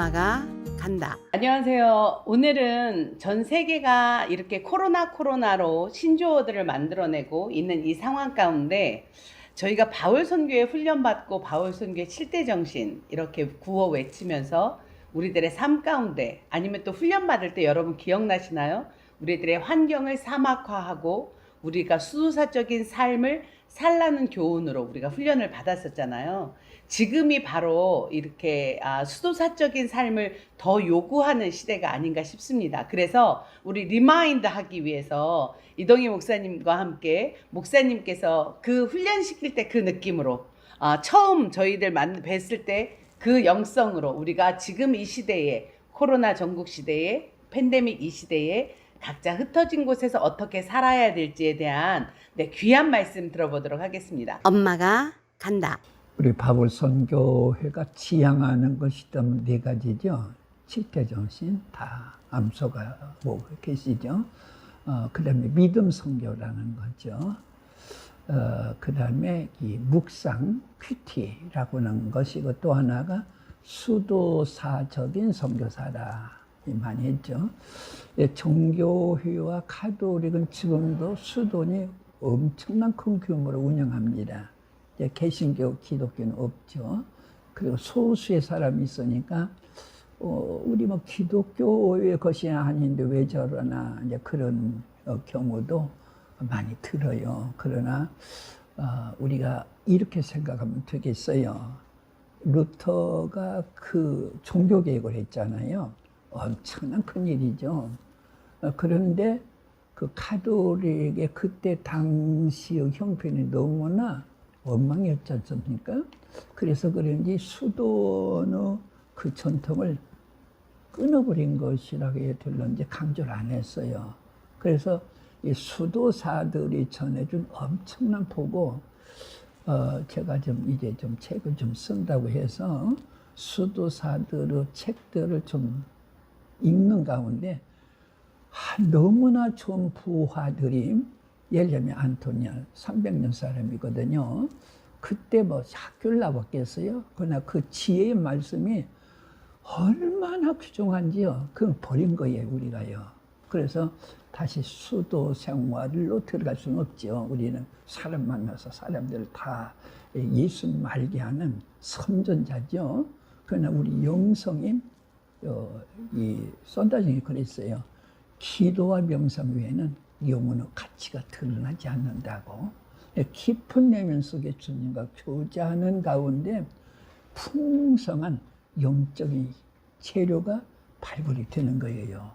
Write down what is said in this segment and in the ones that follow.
엄마가 간다. 안녕하세요. 오늘은 전 세계가 이렇게 코로나로 신조어들을 만들어내고 있는 이 상황 가운데 저희가 바울 선교에 훈련받고 바울 선교의 7대 정신 이렇게 구호 외치면서 우리들의 삶 가운데 아니면 또 훈련받을 때 여러분 기억나시나요? 우리들의 환경을 사막화하고 우리가 수도사적인 삶을 살라는 교훈으로 우리가 훈련을 받았었잖아요. 지금이 바로 이렇게 수도사적인 삶을 더 요구하는 시대가 아닌가 싶습니다. 그래서 우리 리마인드 하기 위해서 이동희 목사님과 함께 목사님께서 그 훈련시킬 때 그 느낌으로 처음 저희들 뵀을 때 그 영성으로 우리가 지금 이 시대에 코로나 전국 시대에 팬데믹 이 시대에 각자 흩어진 곳에서 어떻게 살아야 될지에 대한 귀한 말씀 들어보도록 하겠습니다. 엄마가 간다. 우리 바울 선교회가 지향하는 것이 있다면 네 가지죠. 7대 정신 다 암송하고 계시죠. 그 다음에 믿음 선교라는 거죠. 그 다음에 이 묵상, 큐티라고 하는 것이고 또 하나가 수도사적인 선교사라 많이 했죠. 정교회와 카톨릭은 지금도 수도니 엄청난 큰 규모로 운영합니다. 개신교, 기독교는 없죠. 그리고 소수의 사람이 있으니까 우리 뭐 기독교의 것이 아닌데 왜 저러나 이제 그런 경우도 많이 들어요. 그러나 우리가 이렇게 생각하면 되겠어요. 루터가 그 종교 개혁을 했잖아요. 엄청난 큰 일이죠. 그런데 그 카톨릭의 그때 당시의 형편이 너무나 원망이었지 않습니까? 그래서 그런지 수도는 그 전통을 끊어버린 것이라고 들는지 강조를 안 했어요. 그래서 이 수도사들이 전해준 엄청난 보고 제가 이제 책을 쓴다고 해서 수도사들의 책들을 좀 읽는 가운데 너무나 좋은 부하들이 예를 들면 안토니아 300년 사람이거든요. 그때 뭐 학교를 나왔겠어요. 그러나 그 지혜의 말씀이 얼마나 귀중한지요. 그건 버린 거예요, 우리가요. 그래서 다시 수도 생활로 들어갈 수는 없죠. 우리는 사람 만나서 사람들을 다 예수님 알게 하는 선전자죠. 그러나 우리 영성인 이 선다정이 그랬어요. 기도와 명상 외에는 영혼의 가치가 드러나지 않는다고. 깊은 내면 속에 주님과 교제하는 가운데 풍성한 영적인 재료가 발굴이 되는 거예요.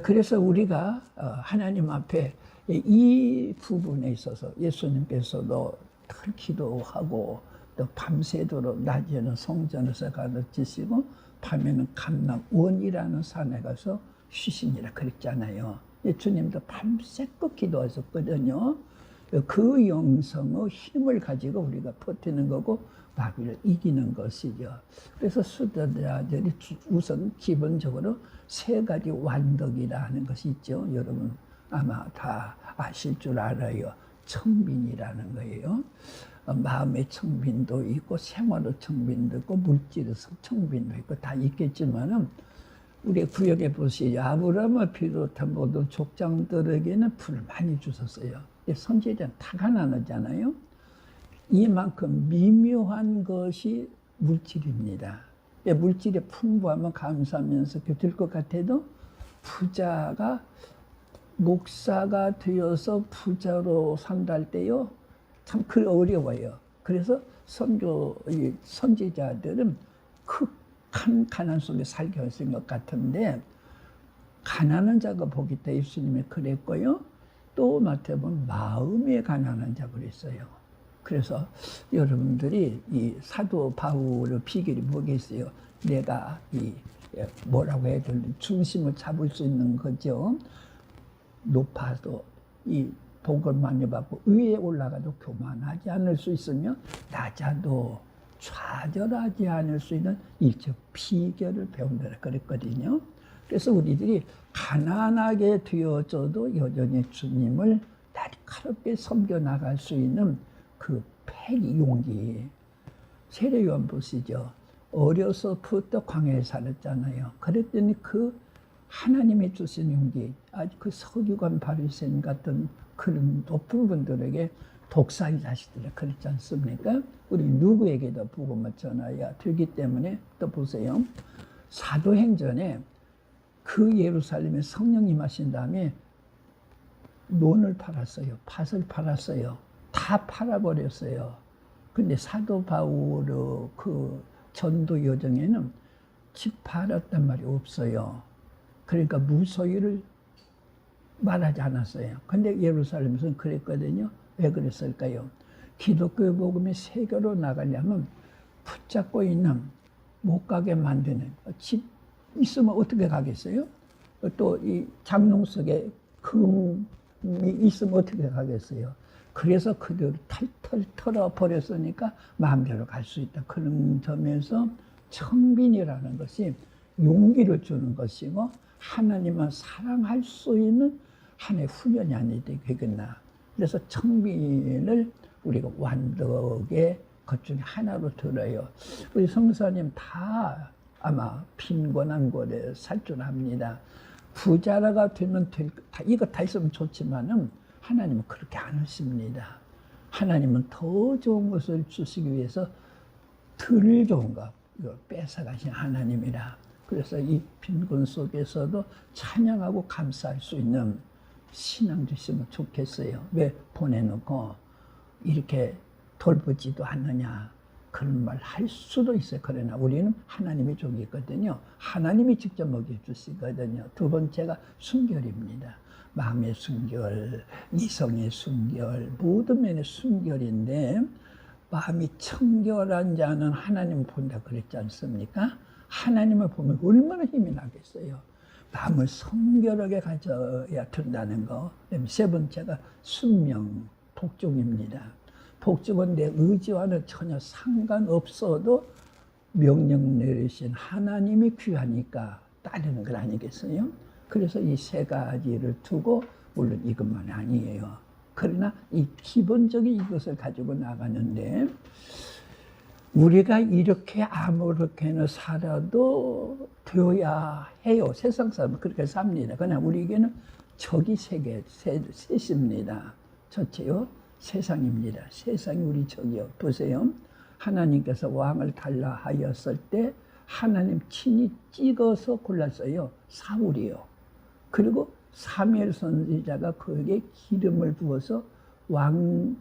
그래서 우리가 하나님 앞에 이 부분에 있어서 예수님께서도 늘 기도하고 또 밤새도록 낮에는 성전에서 가르치시고 밤에는 감람원이라는 산에 가서 쉬시니라 그랬잖아요. 주님도 밤새껏 기도하셨거든요. 그 영성의 힘을 가지고 우리가 버티는 거고 마귀를 이기는 것이죠. 그래서 수도자들이 우선 기본적으로 세 가지 완덕이라는 것이 있죠. 여러분 아마 다 아실 줄 알아요. 청빈이라는 거예요. 마음의 청빈도 있고 생활의 청빈도 있고 물질의 청빈도 있고 다 있겠지만은 우리 구역에 보시죠. 아브라함을 비롯한 모든 족장들에게는 풀을 많이 주셨어요. 선지자는 다 가난하잖아요. 이만큼 미묘한 것이 물질입니다. 물질이 풍부하면 감사하면서 될 것 같아도 부자가 목사가 되어서 부자로 산다 할 때요. 참 어려워요. 그래서 선지자들은 극한 가난 속에 살게 하신 것 같은데 가난한 자가 복이 있다 예수님이 그랬고요. 또 마태복음 마음에 가난한 자 그랬어요. 그래서 여러분들이 이 사도 바울의 비결이 뭐겠어요? 내가 뭐라고 해야 될지 중심을 잡을 수 있는 거죠. 높아도 이 복을 많이 받고 위에 올라가도 교만하지 않을 수 있으며 낮아도 좌절하지 않을 수 있는 일적 비결을 배운다 그랬거든요. 그래서 우리들이 가난하게 되어져도 여전히 주님을 날카롭게 섬겨 나갈 수 있는 그 패기 용기. 세례요한 보시죠. 어려서부터 광야에 살았잖아요. 그랬더니 그 하나님이 주신 용기, 아주 그 서기관 바리새인 같은 그런 높은 분들에게 독사의 자식들이 그렇지 않습니까? 우리 누구에게도 복음을 전해야 되기 때문에 또 보세요. 사도행전에 그 예루살렘에 성령님 하신 다음에 논을 팔았어요. 밭을 팔았어요. 다 팔아버렸어요. 근데 사도 바울의 그 전도 여정에는 집 팔았단 말이 없어요. 그러니까 무소유를 말하지 않았어요. 근데 예루살렘에서는 그랬거든요. 왜 그랬을까요? 기독교 복음이 세계로 나가려면 붙잡고 있는 못 가게 만드는 집 있으면 어떻게 가겠어요? 또 이 장롱 속에 금이 있으면 어떻게 가겠어요? 그래서 그대로 털털 털어버렸으니까 마음대로 갈 수 있다. 그런 점에서 청빈이라는 것이 용기를 주는 것이고 하나님을 사랑할 수 있는 하나의 훈련이 아니 되겠나. 그래서 청빈을 우리가 완덕의 것 중에 하나로 들어요. 우리 성사님 다 아마 빈곤한 곳에 살 줄 압니다. 부자라가 되면 이거 다 있으면 좋지만은 하나님은 그렇게 안 하십니다. 하나님은 더 좋은 것을 주시기 위해서 덜 좋은 것 이걸 뺏어가신 하나님이라. 그래서 이 빈곤 속에서도 찬양하고 감사할 수 있는 신앙 주시면 좋겠어요. 왜 보내놓고 이렇게 돌보지도 않느냐 그런 말 할 수도 있어요. 그러나 우리는 하나님의 종이거든요. 하나님이 직접 먹여주시거든요. 두 번째가 순결입니다. 마음의 순결, 이성의 순결, 모든 면의 순결인데 마음이 청결한 자는 하나님을 본다 그랬지 않습니까? 하나님을 보면 얼마나 힘이 나겠어요. 마음을 성결하게 가져야 된다는 거. 세 번째가 순명, 복종입니다. 복종은 내 의지와는 전혀 상관없어도 명령 내리신 하나님이 귀하니까 따르는 것 아니겠어요? 그래서 이 세 가지를 두고 물론 이것만 아니에요. 그러나 이 기본적인 이것을 가지고 나가는데 우리가 이렇게 아무렇게나 살아도 되어야 해요. 세상 사람은 그렇게 삽니다. 그러나 우리에게는 적이 셋입니다. 첫째요, 세상입니다. 세상이 우리 적이요. 보세요. 하나님께서 왕을 달라 하였을 때 하나님 친히 찍어서 골랐어요. 사울이요. 그리고 사무엘 선지자가 그에게 기름을 부어서 왕을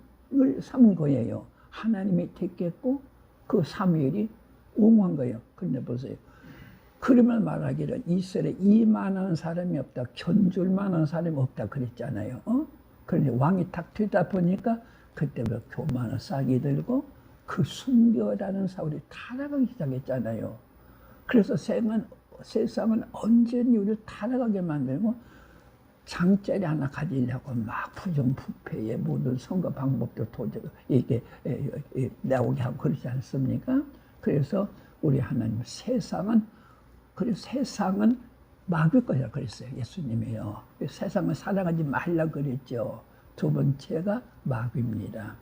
삼은 거예요. 하나님이 택했고 그 사무엘이 옹호한 거예요. 그런데 보세요. 그러면 말하기를 이스라엘에 이만한 사람이 없다. 견줄 만한 사람이 없다 그랬잖아요. 그런데 왕이 딱 되다 보니까 그때부터 교만을 싹이 들고 그 순교라는 사울이 타락하기 시작했잖아요. 그래서 세상은 언제니 우리를 타락하게 만들고 장짜리 하나 가지려고 막 부정부패의 모든 선거 방법도 도저히 이게 나오게 하고 그러지 않습니까? 그래서 우리 하나님 세상은 마귀 거라 그랬어요. 예수님이요. 세상을 사랑하지 말라 그랬죠. 두 번째가 마귀입니다.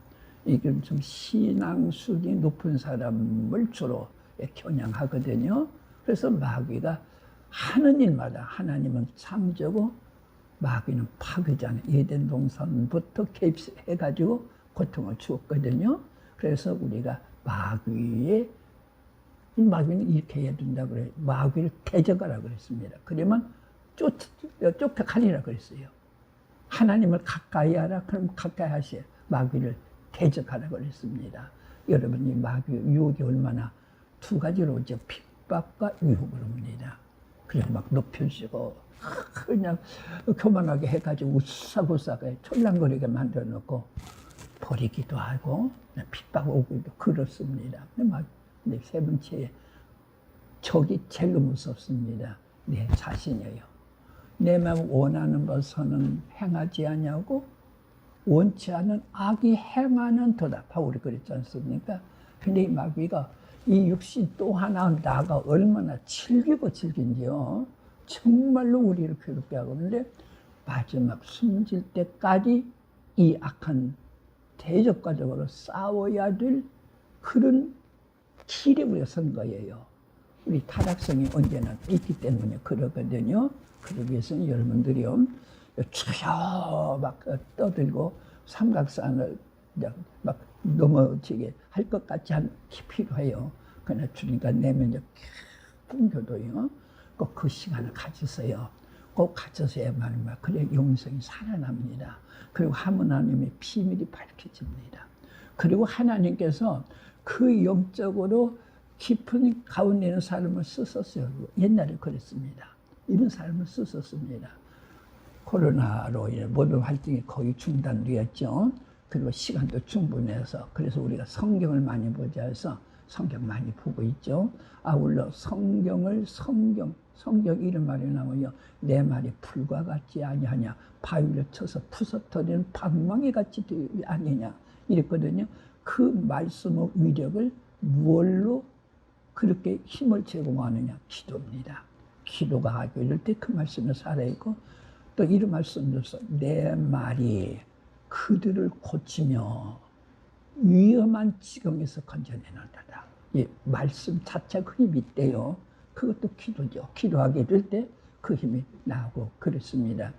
이게 좀 신앙순이 높은 사람을 주로 겨냥하거든요. 그래서 마귀가 하는 일마다 하나님은 창조고 마귀는 파괴잖아요. 에덴 동산부터 개입해가지고 고통을 주었거든요. 그래서 우리가 마귀는 이렇게 해야 된다고 그래요. 마귀를 대적하라 그랬습니다. 그러면 쫓아가리라 그랬어요. 하나님을 가까이 하라. 그럼 가까이 하세요. 마귀를 대적하라 그랬습니다. 여러분, 이 마귀 유혹이 얼마나 두 가지로 오죠. 핍박과 유혹을 옵니다. 그냥 막 높여주고 그냥 교만하게 해가지고 우스사고사하게 촐랑거리게 만들어 놓고 버리기도 하고 핍박 오기도 그렇습니다. 근데 세 번째 적이 제일 무섭습니다. 내 자신이에요. 내 마음 원하는 것은 행하지 않냐고 원치 않은 악이 행하는 도다. 바울이 그랬지 않습니까? 근데 이 마귀가 이 육신 또 하나 나가 얼마나 질긴지요. 정말로 우리를 괴롭게 하고 있는데 마지막 숨질 때까지 이 악한 대적과적으로 싸워야 될 그런 길에 우리가 선 거예요. 우리 타락성이 언제나 있기 때문에 그러거든요. 그러기 위해서는 여러분들이요, 추여 막 떠들고 삼각산을 막 넘어지게 할 것 같지 않게 필요해요. 그러나 주님과 내면적 깊은 교도요, 꼭 그 시간을 가지세요. 꼭 가져서야만 그래 영성이 살아납니다. 그리고 하나님의 비밀이 밝혀집니다. 그리고 하나님께서 그 영적으로 깊은 가운데 있는 사람을 쓰셨어요. 옛날에 그랬습니다. 이런 사람을 쓰셨습니다. 코로나로 인해 모든 활동이 거의 중단되었죠. 그리고 시간도 충분해서, 그래서 우리가 성경을 많이 보자 해서 성경 많이 보고 있죠. 아울러 성경 이런 말이 나오요. 내 말이 불과 같지 아니하냐, 바위를 쳐서 부서뜨리는 방망이 같이 아니냐 이랬거든요. 그 말씀의 위력을 무엇로 그렇게 힘을 제공하느냐? 기도입니다. 기도가 하고 이럴 때 그 말씀을 살아있고, 또 이런 말씀으로서 내 말이 그들을 고치며 위험한 지경에서 건져내는다. 이 말씀 자체가 힘이 있대요. 그것도 기도죠. 기도하게 될 때 그 힘이 나오고 그렇습니다.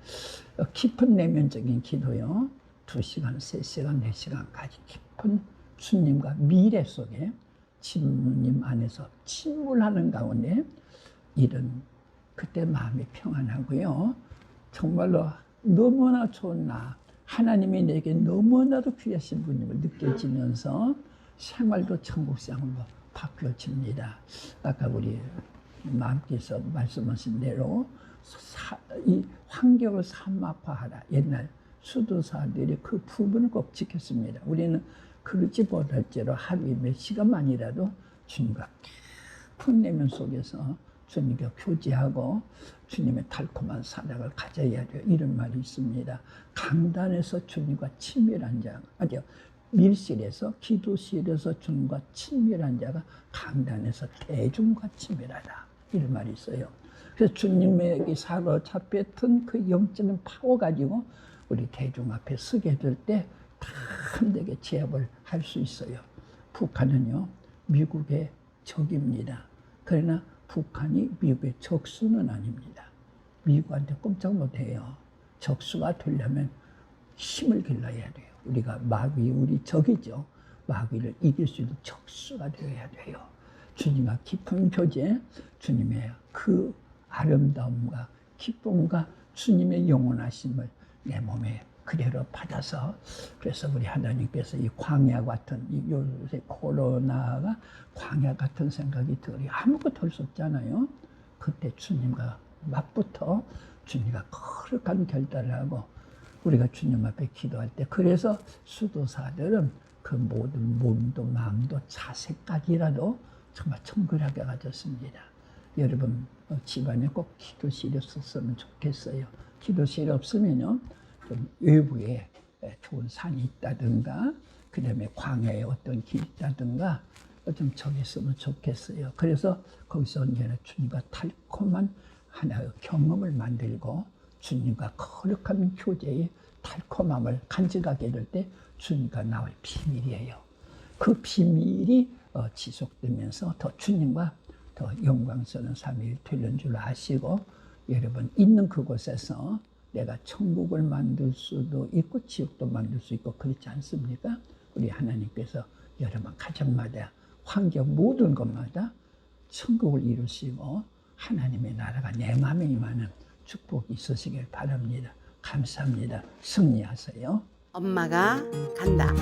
깊은 내면적인 기도요. 2시간, 3시간, 4시간까지 깊은 주님과 미래 속에 주님 안에서 침몰하는 가운데 이런 그때 마음이 평안하고요. 정말로 너무나 좋은 나, 하나님이 내게 너무나도 귀하신 분임을 느껴지면서 생활도 천국생활로 바뀌어집니다. 아까 우리 마음께서 말씀하신 대로 이 환경을 사막화하라. 옛날 수도사들이 그 부분을 꼭 지켰습니다. 우리는 그러지 못할지로 하루에 몇 시간만이라도 주님과 깊은 내면 속에서 주님과 교제하고 주님의 달콤한 사랑을 가져야 돼요. 이런 말이 있습니다. 강단에서 주님과 친밀한 자, 아니요, 밀실에서, 기도실에서 주님과 친밀한 자가 강단에서 대중과 친밀하다. 이런 말이 있어요. 그래서 주님에게 사로잡혔던 그 영적인 파워 가지고 우리 대중 앞에 서게 될 때 탐되게 제압을 할 수 있어요. 북한은요, 미국의 적입니다. 그러나 북한이 미국의 적수는 아닙니다. 미국한테 꼼짝 못해요. 적수가 되려면 힘을 길러야 돼요. 우리가 마귀, 우리 적이죠. 마귀를 이길 수 있는 적수가 되어야 돼요. 주님과 깊은 교제, 주님의 그 아름다움과 기쁨과 주님의 영원하심을 내 몸에 그대로 받아서, 그래서 우리 하나님께서 이 광야 같은, 이 요새 코로나가 광야 같은 생각이 들어요. 아무것도 할 수 없잖아요. 그때 주님과 맞붙어 주님과 거룩한 결단을 하고 우리가 주님 앞에 기도할 때, 그래서 수도사들은 그 모든 몸도 마음도 자세까지라도 정말 청결하게 가졌습니다. 여러분 집안에 꼭 기도실이 있었으면 좋겠어요. 기도실이 없으면요, 좀 외부에 좋은 산이 있다든가, 그 다음에 광야에 어떤 길이 있다든가, 좀 저기 있으면 좋겠어요. 그래서 거기서 언제나 주님과 달콤한 하나의 경험을 만들고 주님과 거룩한 교제의 달콤함을 간직하게 될 때 주님과 나올 비밀이에요. 그 비밀이 지속되면서 더 주님과 더 영광스러운 삶이 되는 줄 아시고, 여러분 있는 그곳에서 내가 천국을 만들 수도 있고 지옥도 만들 수 있고 그렇지 않습니까? 우리 하나님께서 여러분 가정마다, 환경 모든 것마다 천국을 이루시고 하나님의 나라가 내 마음에 임하는 축복이 있으시길 바랍니다. 감사합니다. 승리하세요. 엄마가 간다.